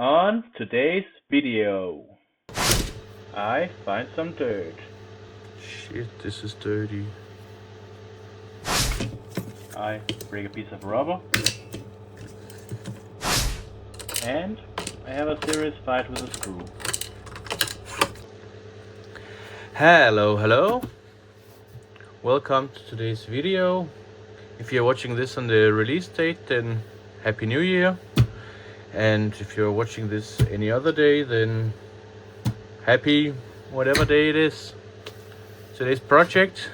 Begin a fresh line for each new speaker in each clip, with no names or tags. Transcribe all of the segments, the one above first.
On today's video, I find some dirt.
Shit, this is dirty.
I break a piece of rubber. And I have a serious fight with a screw.
Hello. Welcome to today's video. If you're watching this on the release date, then Happy New Year. And if you're watching this any other day, then happy whatever day it is. Today's project,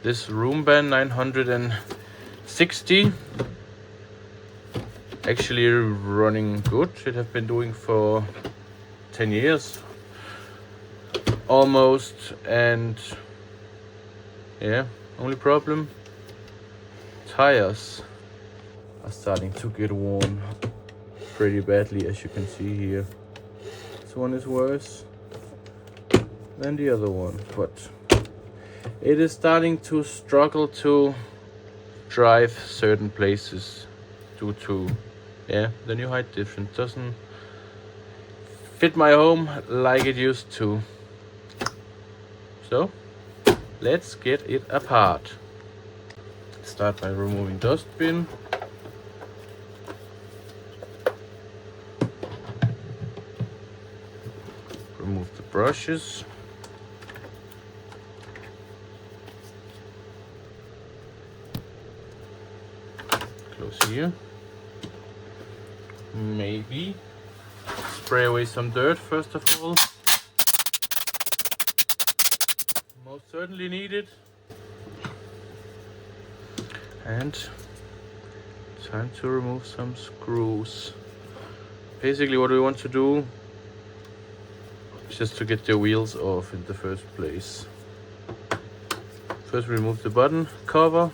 this Roomba 960, actually running good. It have been doing for 10 years almost, and yeah, only problem, tires are starting to get worn pretty badly, as you can see here. This one is worse than the other one, but it is starting to struggle to drive certain places due to the new height difference doesn't fit my home like it used to. So let's get it apart. Start by removing dustbin. Remove the brushes. Close here. Maybe spray away some dirt first of all. Most certainly needed. And time to remove some screws. Basically what we want to do is just to get the wheels off in the first place. First remove the button cover.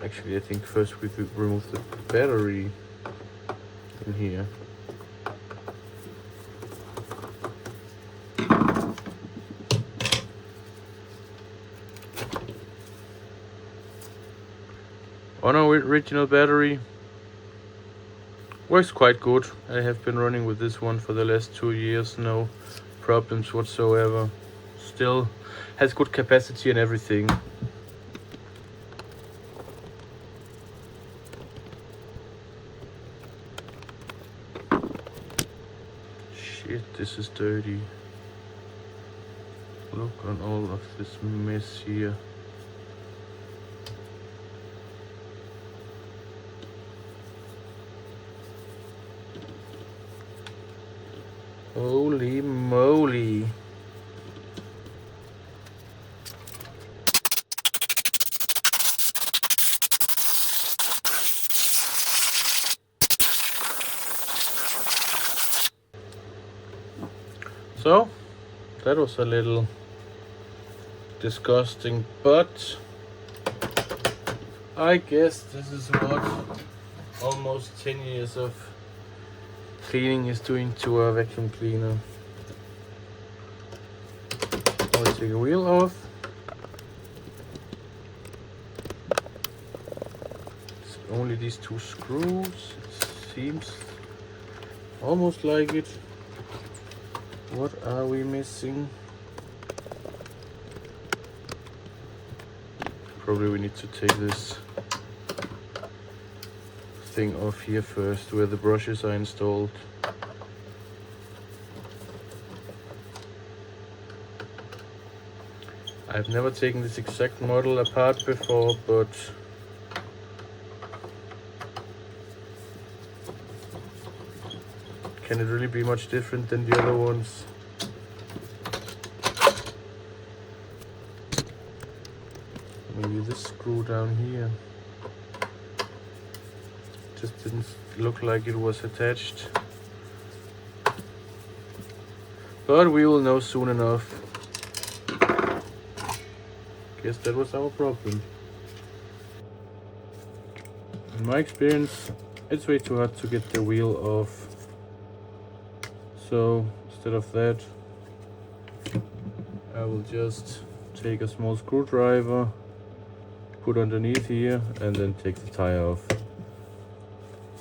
Actually, I think first we could remove the battery in here. On our original battery, works quite good. I have been running with this one for the last 2 years, no problems whatsoever. Still has good capacity and everything. Shit, this is dirty. Look on all of this mess here. Holy moly. So, that was a little disgusting, but I guess this is what almost 10 years of cleaning is doing to a vacuum cleaner. I'll take a wheel off. It's only these 2 screws. It seems almost like it. What are we missing? Probably we need to take this thing off here first, where the brushes are installed. I've never taken this exact model apart before, but can it really be much different than the other ones? Maybe this screw down here just didn't look like it was attached. But we will know soon enough. Guess that was our problem. In my experience, it's way too hard to get the wheel off. So instead of that, I will just take a small screwdriver, put underneath here, and then take the tire off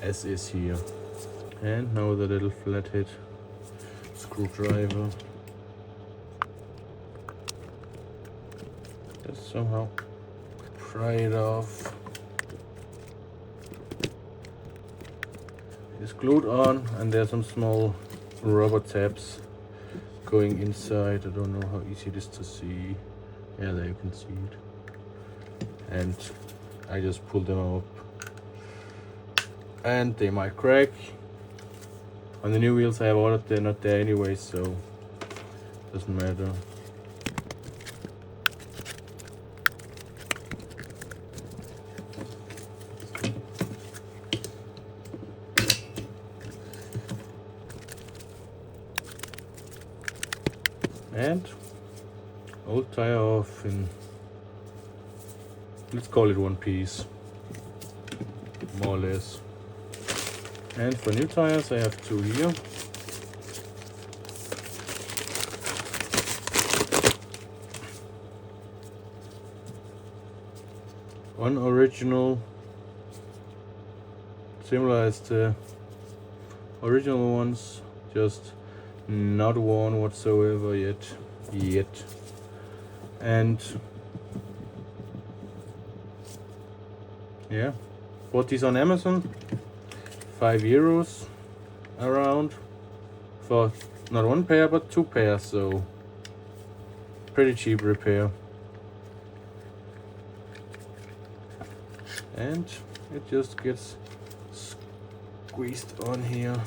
as is here. And now with a little flathead screwdriver, just somehow pry it off. It's glued on, and there's some small rubber tabs going inside. I don't know how easy it is to see. Yeah, there you can see it. And I just pull them up, and they might crack. On the new wheels I have ordered, they're not there anyway, so doesn't matter. And old tire off in, let's call it one piece, more or less. And for new tires I have two here. One original, similar as the original ones, just not worn whatsoever yet. And yeah, bought these on Amazon, €5 around, for not one pair but two pairs, so pretty cheap repair. And it just gets squeezed on here.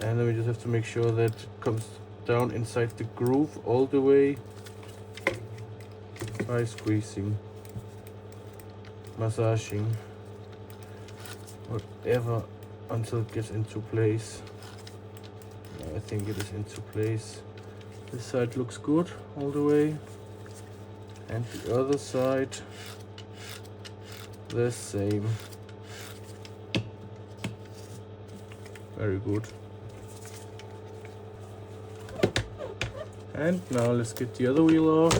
And then we just have to make sure that it comes down inside the groove all the way by squeezing, massaging, whatever, until it gets into place. I think it is into place. This side looks good all the way, and the other side the same. Very good. And now let's get the other wheel off.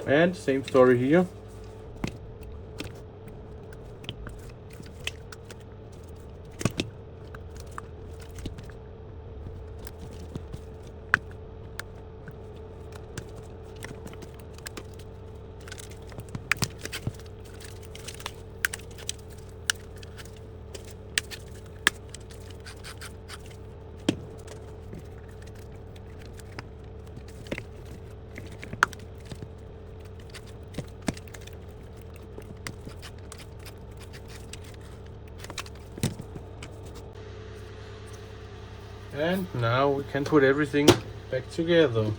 And same story here. And now we can put everything back together.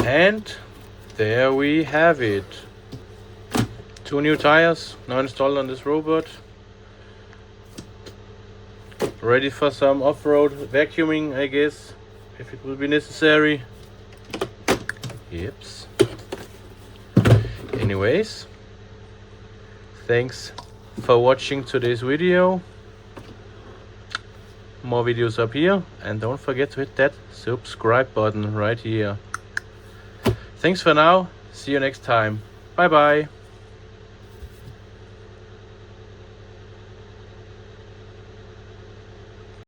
And there we have it. 2 new tires now installed on this robot. Ready for some off-road vacuuming, I guess, if it will be necessary. Yips. Anyways, Thanks for watching today's video. More videos up here, and don't forget to hit that subscribe button right here. Thanks for now. See you next time. Bye bye.